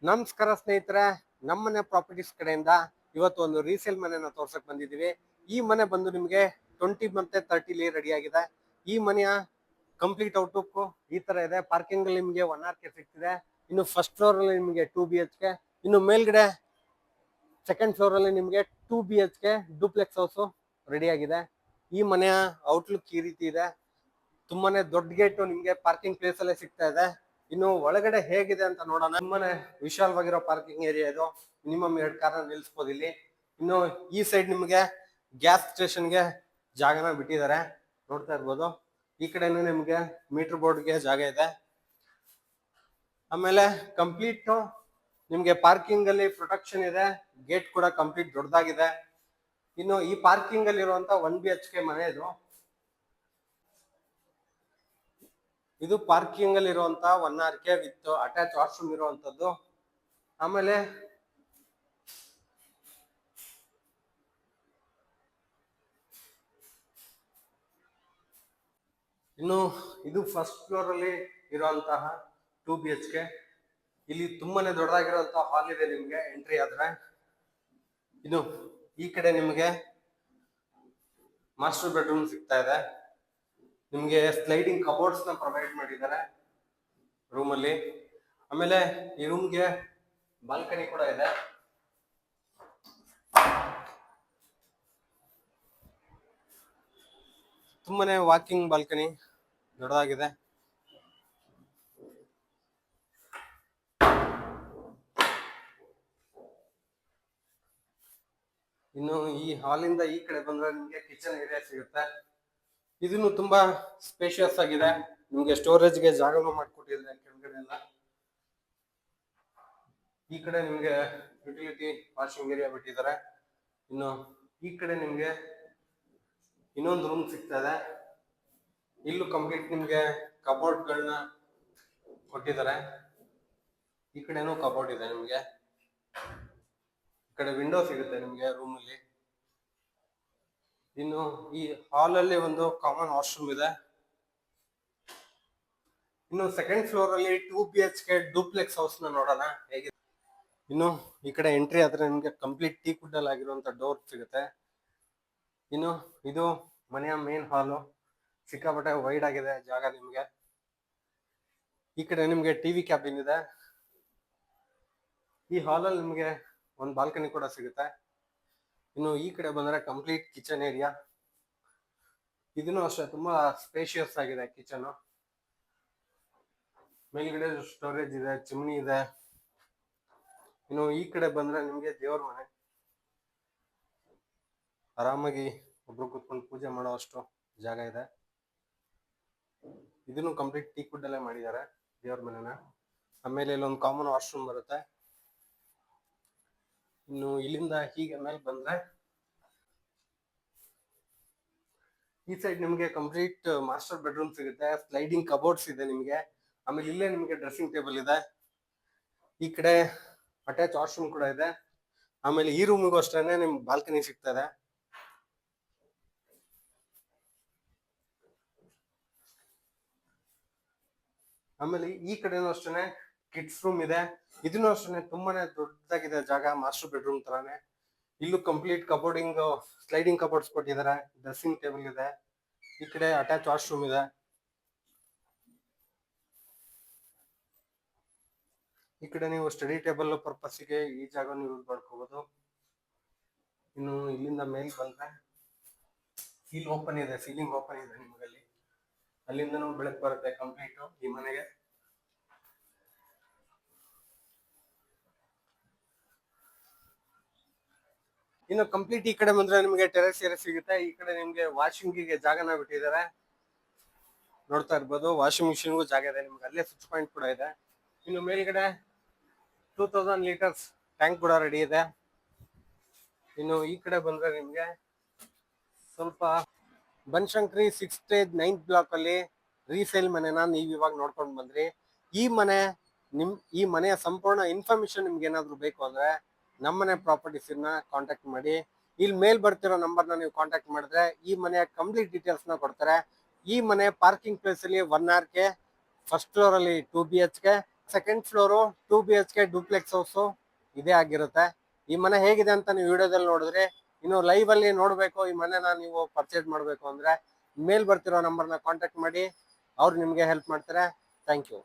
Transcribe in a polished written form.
ನಮಸ್ಕಾರ ಸ್ನೇಹಿತರೆ, ನಮ್ಮನೆ ಪ್ರಾಪರ್ಟೀಸ್ ಕಡೆಯಿಂದ ಇವತ್ತು ಒಂದು ರೀಸೇಲ್ ಮನೆನ ತೋರ್ಸಕ್ ಬಂದಿದ್ದೀವಿ. ಈ ಮನೆ ಬಂದು ನಿಮಗೆ 20 ಮತ್ತೆ 30 ರೆಡಿ ಆಗಿದೆ. ಈ ಮನೆಯ ಕಂಪ್ಲೀಟ್ ಔಟ್ಲುಕ್ ಈ ತರ ಇದೆ. ಪಾರ್ಕಿಂಗ್ ಅಲ್ಲಿ ನಿಮಗೆ 1 RK ಸಿಗ್ತಿದೆ. ಇನ್ನು ಫಸ್ಟ್ ಫ್ಲೋರ್ ಅಲ್ಲಿ ನಿಮಗೆ 2 BHK, ಇನ್ನು ಮೇಲ್ಗಡೆ ಸೆಕೆಂಡ್ ಫ್ಲೋರ್ ಅಲ್ಲಿ ನಿಮಗೆ 2 BHK ಡೂಪ್ಲೆಕ್ಸ್ ಹೌಸ್ ರೆಡಿ ಆಗಿದೆ. ಈ ಮನೆಯ ಔಟ್ಲುಕ್ ಈ ರೀತಿ ಇದೆ. ತುಂಬಾನೇ ದೊಡ್ಡ ಗೇಟ್ ನಿಮ್ಗೆ ಪಾರ್ಕಿಂಗ್ ಪ್ಲೇಸ್ ಅಲ್ಲೇ ಸಿಗ್ತಾ ಇದೆ. ಇನ್ನು ಒಳಗಡೆ ಹೇಗಿದೆ ಅಂತ ನೋಡೋಣ. ತುಂಬಾನೇ ವಿಶಾಲವಾಗಿರೋ ಪಾರ್ಕಿಂಗ್ ಏರಿಯಾ ಇದು. ಮಿನಿಮಮ್ 2 ಕಾರ್ ನಿಲ್ಸ್ಬೋದು ಇಲ್ಲಿ. ಇನ್ನು ಈ ಸೈಡ್ ನಿಮಗೆ ಗ್ಯಾಸ್ ಸ್ಟೇಷನ್ಗೆ ಜಾಗನ ಬಿಟ್ಟಿದ್ದಾರೆ, ನೋಡ್ತಾ ಇರ್ಬೋದು. ಈ ಕಡೆನೂ ನಿಮ್ಗೆ ಮೀಟರ್ ಬೋರ್ಡ್ಗೆ ಜಾಗ ಇದೆ. ಆಮೇಲೆ ಕಂಪ್ಲೀಟ್ ನಿಮ್ಗೆ ಪಾರ್ಕಿಂಗ್ ಅಲ್ಲಿ ಪ್ರೊಟೆಕ್ಷನ್ ಇದೆ. ಗೇಟ್ ಕೂಡ ಕಂಪ್ಲೀಟ್ ದೊಡ್ಡದಾಗಿದೆ. ಇನ್ನು ಈ ಪಾರ್ಕಿಂಗ್ ಅಲ್ಲಿ ಇರುವಂತ 1 BHK ಮನೆ ಇದು ಪಾರ್ಕಿಂಗ್ ಅಲ್ಲಿ ಇರುವಂತ 1 RK ವಿತ್ ಅಟ್ಯಾಚ್ ವಾಶ್ರೂಮ್ ಇರುವಂತದ್ದು. ಆಮೇಲೆ ಇನ್ನು ಇದು ಫಸ್ಟ್ ಫ್ಲೋರ್ ಅಲ್ಲಿ ಇರುವಂತಹ 2 BHK. ಇಲ್ಲಿ ತುಂಬಾನೇ ದೊಡ್ಡದಾಗಿರುವಂತಹ ಹಾಲ್ ಇದೆ ನಿಮ್ಗೆ ಎಂಟ್ರಿ ಆದ್ರೆ. ಇನ್ನು ಈ ಕಡೆ ನಿಮ್ಗೆ ಮಾಸ್ಟರ್ ಬೆಡ್ರೂಮ್ ಸಿಗ್ತಾ ಇದೆ. ನಿಮ್ಗೆ ಸ್ಲೈಡಿಂಗ್ ಕಬೋರ್ಡ್ಸ್ ನ ಪ್ರೊವೈಡ್ ಮಾಡಿದ್ದಾರೆ ರೂಮ್ ಅಲ್ಲಿ. ಆಮೇಲೆ ಈ ರೂಮ್ಗೆ ಬಾಲ್ಕನಿ ಕೂಡ ಇದೆ. ತುಂಬಾನೇ ವಾಕಿಂಗ್ ಬಾಲ್ಕನಿ ದೊಡ್ಡದಾಗಿದೆ. ಇನ್ನು ಈ ಹಾಲಿಂದ ಈ ಕಡೆ ಬಂದ್ರೆ ನಿಮ್ಗೆ ಕಿಚನ್ ಏರಿಯಾ ಸಿಗುತ್ತೆ. ಇದನ್ನು ತುಂಬಾ ಸ್ಪೇಷಿಯಸ್ ಆಗಿದೆ. ನಿಮ್ಗೆ ಸ್ಟೋರೇಜ್ಗೆ ಜಾಗನೂ ಮಾಡ್ಕೊಟ್ಟಿದ್ರೆ ಕೆಳಗಡೆ ಎಲ್ಲ. ಈ ಕಡೆ ನಿಮ್ಗೆ ಯುಟಿಲಿಟಿ ವಾಷಿಂಗ್ ಏರಿಯಾ ಬಿಟ್ಟಿದ್ದಾರೆ. ಇನ್ನು ಈ ಕಡೆ ನಿಮ್ಗೆ ಇನ್ನೊಂದು ರೂಮ್ ಸಿಗ್ತಾ ಇದೆ. ಇಲ್ಲೂ ಕಂಪ್ಲೀಟ್ ನಿಮ್ಗೆ ಕಬೋರ್ಡ್ಗಳನ್ನ ಕೊಟ್ಟಿದ್ದಾರೆ. ಈ ಕಡೆನೂ ಕಬೋರ್ಡ್ ಇದೆ ನಿಮ್ಗೆ. ಈ ಕಡೆ ವಿಂಡೋ ಸಿಗುತ್ತೆ ನಿಮ್ಗೆ ರೂಮ್ ಅಲ್ಲಿ. ಇನ್ನು ಈ ಹಾಲ್ ಅಲ್ಲಿ ಒಂದು ಕಾಮನ್ ವಾಶ್ರೂಮ್ ಇದೆ. ಇನ್ನು ಸೆಕೆಂಡ್ ಫ್ಲೋರ್ ಅಲ್ಲಿ 2 BHK ಡೂಪ್ಲೆಕ್ಸ್ ಹೌಸ್ ನ ನೋಡೋಣ ಹೇಗಿದೆ. ಇನ್ನು ಈ ಕಡೆ ಎಂಟ್ರಿ ಆದ್ರೆ ನಿಮ್ಗೆ ಕಂಪ್ಲೀಟ್ ಟೀ ಕುಡ್ಡಲ್ ಆಗಿರುವಂತ ಡೋರ್ ಸಿಗುತ್ತೆ. ಇನ್ನು ಇದು ಮನೆಯ ಮೇನ್ ಹಾಲು. ಸಿಕ್ಕಾಪಟ್ಟೆ ವೈಡ್ ಆಗಿದೆ ಜಾಗ ನಿಮ್ಗೆ. ಈ ಕಡೆ ನಿಮ್ಗೆ ಟಿವಿ ಕ್ಯಾಬಿನ್ ಇದೆ. ಈ ಹಾಲಲ್ಲಿ ನಿಮ್ಗೆ ಒಂದು ಬಾಲ್ಕನಿ ಕೂಡ ಸಿಗುತ್ತೆ. ಇನ್ನು ಈ ಕಡೆ ಬಂದ್ರೆ ಕಂಪ್ಲೀಟ್ ಕಿಚನ್ ಏರಿಯಾ. ಇದನ್ನು ಅಷ್ಟೇ ತುಂಬಾ ಸ್ಪೇಷಿಯಸ್ ಆಗಿದೆ ಕಿಚನ್. ಮೇಲ್ಗಡೆ ಸ್ಟೋರೇಜ್ ಇದೆ, ಚಿಮ್ನಿ ಇದೆ. ಇನ್ನು ಈ ಕಡೆ ಬಂದ್ರೆ ನಿಮ್ಗೆ ದೇವ್ರ ಮನೆ. ಆರಾಮಾಗಿ ಒಬ್ರು ಕೂತ್ಕೊಂಡು ಪೂಜೆ ಮಾಡೋ ಅಷ್ಟು ಜಾಗ ಇದೆ. ಇದನ್ನು ಕಂಪ್ಲೀಟ್ ಟೀಕ್ ವುಡ್ ಅಲ್ಲೇ ಮಾಡಿದ್ದಾರೆ ದೇವ್ರ ಮನೆನ. ಆಮೇಲೆ ಇಲ್ಲೊಂದು ಕಾಮನ್ ವಾಶ್ರೂಮ್ ಬರುತ್ತೆ. ಇನ್ನು ಇಲ್ಲಿಂದ ಹೀಗೆ ಮೇಲೆ ಬಂದ್ರೆ ಈ ಸೈಡ್ ನಿಮ್ಗೆ ಕಂಪ್ಲೀಟ್ ಮಾಸ್ಟರ್ ಬೆಡ್ರೂಮ್ ಸಿಗುತ್ತೆ. ಸ್ಲೈಡಿಂಗ್ ಕಬೋರ್ಡ್ಸ್ ಇದೆ ನಿಮ್ಗೆ. ಆಮೇಲೆ ಇಲ್ಲೇ ನಿಮ್ಗೆ ಡ್ರೆಸ್ಸಿಂಗ್ ಟೇಬಲ್ ಇದೆ. ಈ ಕಡೆ ಅಟ್ಯಾಚ್ ವಾಶ್ರೂಮ್ ಕೂಡ ಇದೆ. ಆಮೇಲೆ ಈ ರೂಮಿಗೂ ಅಷ್ಟೇನೆ ನಿಮ್ ಬಾಲ್ಕನಿ ಸಿಗ್ತದೆ. ಆಮೇಲೆ ಈ ಕಡೆನೂ ಅಷ್ಟೇನೆ ಕಿಡ್ಸ್ ರೂಮ್ ಇದೆ. ಇದನ್ನು ಅಷ್ಟೇನೆ ತುಂಬಾನೇ ದೊಡ್ಡದಾಗಿದೆ ಜಾಗ, ಮಾಸ್ಟರ್ ಬೆಡ್ರೂಮ್ ತರಾನೇ. ಇಲ್ಲೂ ಕಂಪ್ಲೀಟ್ ಕಬೋರ್ಡಿಂಗ್ ಸ್ಲೈಡಿಂಗ್ ಕಬೋರ್ಡ್ಸ್ ಕೊಟ್ಟಿದ್ದಾರೆ. ಡ್ರೆಸ್ಸಿಂಗ್ ಟೇಬಲ್ ಇದೆ. ಈ ಕಡೆ ಅಟ್ಯಾಚ್ ವಾಶ್ರೂಮ್ ಇದೆ. ಈ ಕಡೆ ನೀವು ಸ್ಟಡಿ ಟೇಬಲ್ ಪರ್ಪಸ್ಗೆ ಈ ಜಾಗ ಯೂಸ್ ಮಾಡ್ಕೋಬಹುದು. ಇನ್ನು ಇಲ್ಲಿಂದ ಮೇಲ್ ಬಂದ್ರೆ ಸೀಲಿಂಗ್ ಓಪನ್ ಇದೆ ನಿಮಗಲ್ಲಿ. ಅಲ್ಲಿಂದನೂ ಬೆಳಕು ಬರುತ್ತೆ ಕಂಪ್ಲೀಟ್ ಈ ಮನೆಗೆ. ಇನ್ನು ಕಂಪ್ಲೀಟ್ ಈ ಕಡೆ ಬಂದ್ರೆ ನಿಮಗೆ ಟೆರೆಸ್ ಏರಿಯಾ ಸಿಗುತ್ತೆ. ಈ ಕಡೆ ನಿಮ್ಗೆ ವಾಷಿಂಗಿಗೆ ಜಾಗನ ಬಿಟ್ಟಿದ್ದಾರೆ, ನೋಡ್ತಾ ಇರ್ಬೋದು. ವಾಷಿಂಗ್ ಮಿಷಿನ್ಗೂ ಜಾಗ ಇದೆ ನಿಮ್ಗೆ. ಅಲ್ಲೇ ಸ್ವಿಚ್ ಪಾಯಿಂಟ್ ಕೂಡ ಇದೆ. ಇನ್ನು ಮೇಲ್ಗಡೆ 2000 ಲೀಟರ್ಸ್ ಟ್ಯಾಂಕ್ ಕೂಡ ರೆಡಿ ಇದೆ. ಇನ್ನು ಈ ಕಡೆ ಬಂದ್ರೆ ನಿಮ್ಗೆ ಸ್ವಲ್ಪ Banashankari 6th stage 9th block ಅಲ್ಲಿ ರೀಸೇಲ್ ಮನೆನ ನೀವು ಇವಾಗ ನೋಡ್ಕೊಂಡು ಬಂದ್ರಿ. ಈ ಮನೆಯ ಸಂಪೂರ್ಣ ಇನ್ಫಾರ್ಮೇಶನ್ ನಿಮ್ಗೆ ಏನಾದ್ರು ಬೇಕು ಅಂದ್ರೆ ನಮ್ಮನೆ ಪ್ರಾಪರ್ಟೀಸ್ ಕಾಂಟ್ಯಾಕ್ಟ್ ಮಾಡಿ. ಇಲ್ಲಿ ಮೇಲ್ ಬರ್ತಿರೋ ನಂಬರ್ನ ನೀವು ಕಾಂಟ್ಯಾಕ್ಟ್ ಮಾಡಿದ್ರೆ ಈ ಮನೆಯ ಕಂಪ್ಲೀಟ್ ಡೀಟೇಲ್ಸ್ ನ ಕೊಡ್ತಾರೆ. ಈ ಮನೆ ಪಾರ್ಕಿಂಗ್ ಪ್ಲೇಸ್ ಅಲ್ಲಿ 1 RK, ಫಸ್ಟ್ ಫ್ಲೋರ್ ಅಲ್ಲಿ 2 BHK, second floor 2 BHK duplex house ಇದೇ ಆಗಿರುತ್ತೆ. ಈ ಮನೆ ಹೇಗಿದೆ ಅಂತ ನೀವು ವಿಡಿಯೋದಲ್ಲಿ ನೋಡಿದ್ರೆ, ಇನ್ನು ಲೈವ್ ಅಲ್ಲಿ ನೋಡ್ಬೇಕು ಈ ಮನೆನ ನೀವು ಪರ್ಚೇಸ್ ಮಾಡ್ಬೇಕು ಅಂದ್ರೆ ಮೇಲ್ ಬರ್ತಿರೋ ನಂಬರ್ನ ಕಾಂಟ್ಯಾಕ್ಟ್ ಮಾಡಿ, ಅವ್ರು ನಿಮ್ಗೆ ಹೆಲ್ಪ್ ಮಾಡ್ತಾರೆ. Thank you.